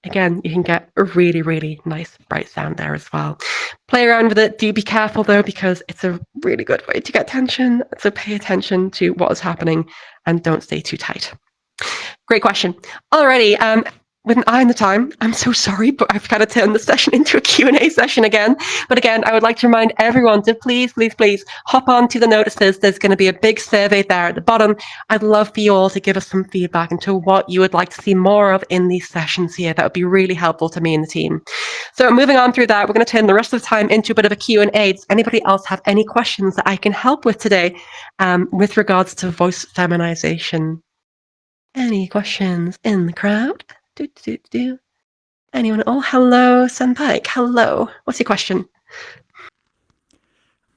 again, you can get a really, really nice bright sound there as well. Play around with it. Do be careful though, because it's a really good way to get tension. So pay attention to what is happening and don't stay too tight. Great question. Alrighty. With an eye on the time, I'm so sorry, but I've kind of turned the session into a Q&A session again. But again, I would like to remind everyone to please hop on to the notices. There's going to be a big survey there at the bottom. I'd love for you all to give us some feedback into what you would like to see more of in these sessions here. That would be really helpful to me and the team. So moving on through that, we're going to turn the rest of the time into a bit of a Q&A. Does anybody else have any questions that I can help with today with regards to voice feminization? Any questions in the crowd? Anyone? Oh, hello, Senpai. Hello. What's your question?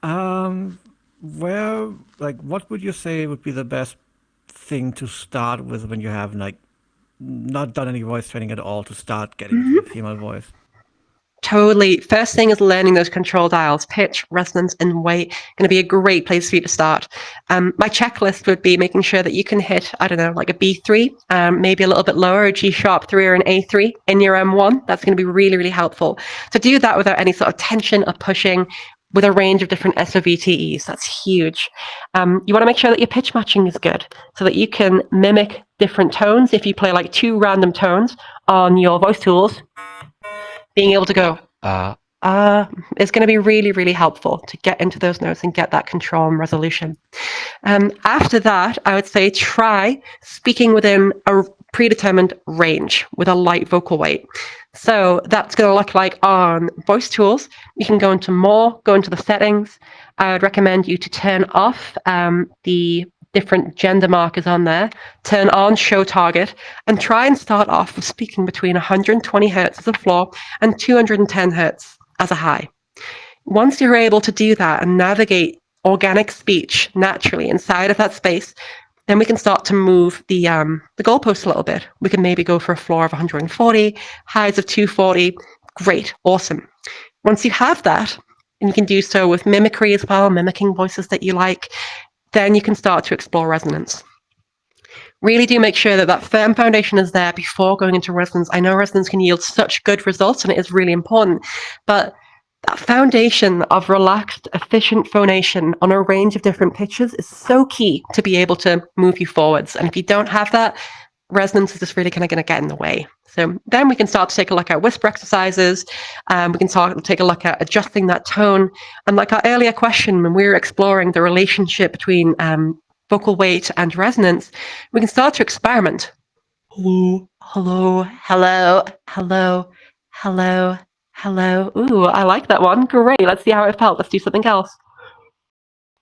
Well, what would you say would be the best thing to start with when you have not done any voice training at all to start getting into the female voice? Totally. First thing is learning those control dials, pitch, resonance, and weight. Going to be a great place for you to start. My checklist would be making sure that you can hit, I don't know, like a B3, maybe a little bit lower, a G sharp 3 or an A3 in your M1. That's going to be really, really helpful. To do that without any sort of tension or pushing, with a range of different SOVTEs. That's huge. You want to make sure that your pitch matching is good so that you can mimic different tones. If you play like 2 random tones on your voice tools, being able to go, is going to be really, really helpful to get into those notes and get that control and resolution. After that, I would say try speaking within a predetermined range with a light vocal weight. So that's going to look like on voice tools, you can go into more, go into the settings. I would recommend you to turn off the different gender markers on there, turn on show target, and try and start off with speaking between 120 hertz as a floor and 210 hertz as a high. Once you're able to do that and navigate organic speech naturally inside of that space, then we can start to move the goalposts a little bit. We can maybe go for a floor of 140, highs of 240. Great, awesome. Once you have that, and you can do so with mimicry as well, mimicking voices that you like, then you can start to explore resonance. Really do make sure that that firm foundation is there before going into resonance. I know resonance can yield such good results, and it is really important, but that foundation of relaxed, efficient phonation on a range of different pitches is so key to be able to move you forwards. And if you don't have that, resonance is just really kind of going to get in the way. So then we can start to take a look at whisper exercises. We can take a look at adjusting that tone. And like our earlier question, when we were exploring the relationship between vocal weight and resonance, we can start to experiment. Hello, hello, hello, hello, hello. Hello. Ooh, I like that one. Great. Let's see how it felt. Let's do something else.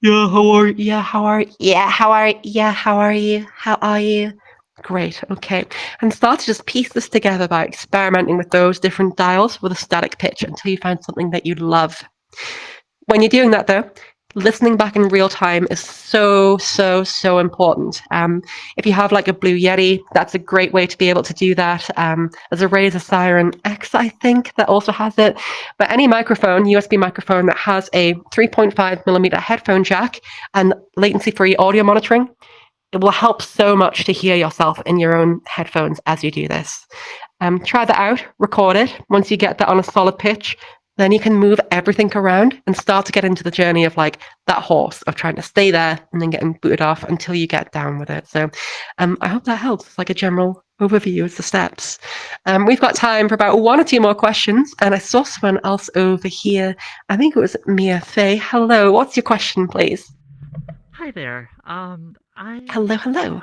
Yeah, how are you? Yeah, how are you? Yeah, how are you? Yeah, how are you? How are you? Great. Okay. And start to just piece this together by experimenting with those different dials with a static pitch until you find something that you love. When you're doing that, though, listening back in real time is so, so, so important. If you have like a Blue Yeti, that's a great way to be able to do that. There's a Razer Siren X, I think, that also has it. But any microphone, USB microphone that has a 3.5 millimeter headphone jack and latency-free audio monitoring, it will help so much to hear yourself in your own headphones as you do this. Try that out, record it. Once you get that on a solid pitch, then you can move everything around and start to get into the journey of like that horse of trying to stay there and then getting booted off until you get down with it. So I hope that helps. It's like a general overview of the steps. We've got time for about 1 or 2 more questions. And I saw someone else over here. I think it was Mia Faye. Hello, what's your question, please? Hi there. Hello.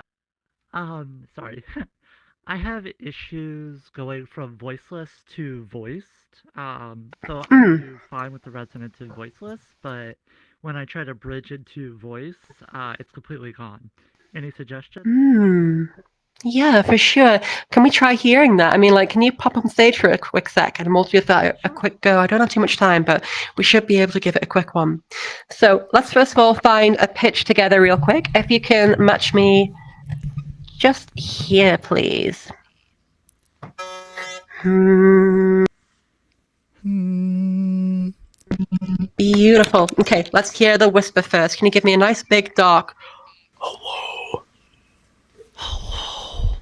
Sorry. I have issues going from voiceless to voiced. So I do fine with the resonative voiceless, but when I try to bridge into voice, it's completely gone. Any suggestions? Yeah, for sure. Can we try hearing that? I mean, like, can you pop on stage for a quick sec and we'll give that a quick go? I don't have too much time, but we should be able to give it a quick one. So let's first of all find a pitch together real quick. If you can match me just here, please. Beautiful. Okay, let's hear the whisper first. Can you give me a nice big dark hello? Hello.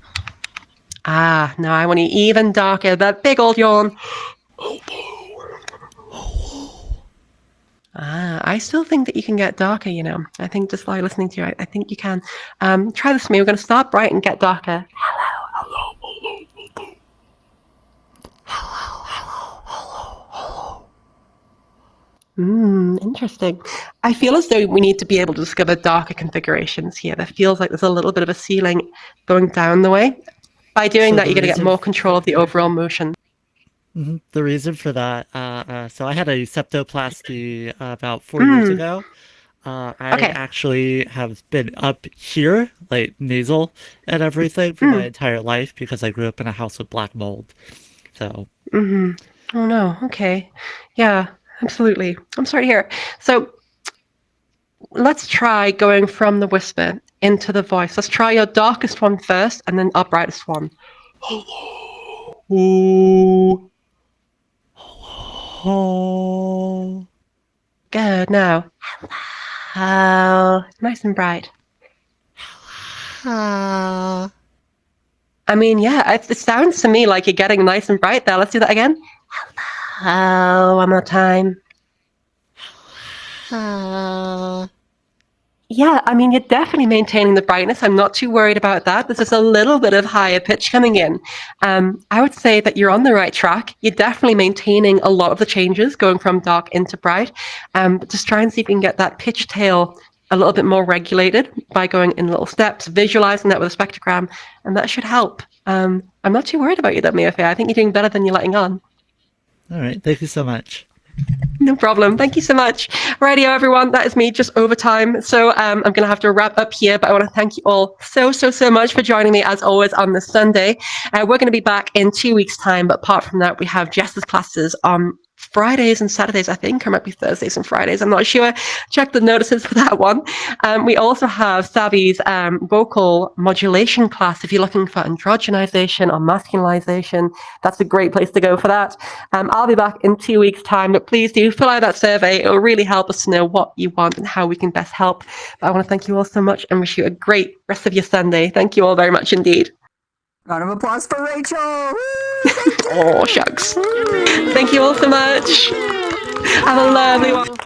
Ah, now I want you even darker. That big old yawn. Hello. Hello. Ah, I still think that you can get darker, you know. I think just by listening to you, I think you can. Try this with me. We're going to start bright and get darker. Hello, hello, hello, hello. Hello, hello, hello, hello. Interesting. I feel as though we need to be able to discover darker configurations here. There feels like there's a little bit of a ceiling going down the way. By doing that, you're going to get more control of the overall motion. The reason for that, so I had a septoplasty about 4 years ago. I actually have been up here, like nasal and everything, for my entire life because I grew up in a house with black mold. So. Oh no. Okay. Yeah. Absolutely. I'm sorry to hear. So let's try going from the whisper into the voice. Let's try your darkest one first and then our brightest one. Hello. Ooh. Hello. Good. Now. Hello. Nice and bright. Hello. I mean, yeah, it sounds to me like you're getting nice and bright there. Let's do that again. Hello. One more time. Yeah, I mean, you're definitely maintaining the brightness. I'm not too worried about that. There's just a little bit of higher pitch coming in. I would say that you're on the right track. You're definitely maintaining a lot of the changes, going from dark into bright. But just try and see if you can get that pitch tail a little bit more regulated by going in little steps, visualizing that with a spectrogram, and that should help. I'm not too worried about you, though, Mia. I think you're doing better than you're letting on. All right. Thank you so much. No problem. Thank you so much. Radio, everyone. That is me just over time. So I'm going to have to wrap up here, but I want to thank you all so much for joining me as always on this Sunday. We're going to be back in 2 weeks' time, but apart from that, we have Jess's classes on Fridays and Saturdays, I think, or might be Thursdays and Fridays. I'm not sure. Check the notices for that one. We also have Savvy's vocal modulation class. If you're looking for androgenization or masculinization, that's a great place to go for that. I'll be back in 2 weeks' time, but please do fill out that survey. It will really help us to know what you want and how we can best help. But I want to thank you all so much and wish you a great rest of your Sunday. Thank you all very much indeed. Round of applause for Rachel! Oh, shucks. Thank you all so much. Have a lovely one.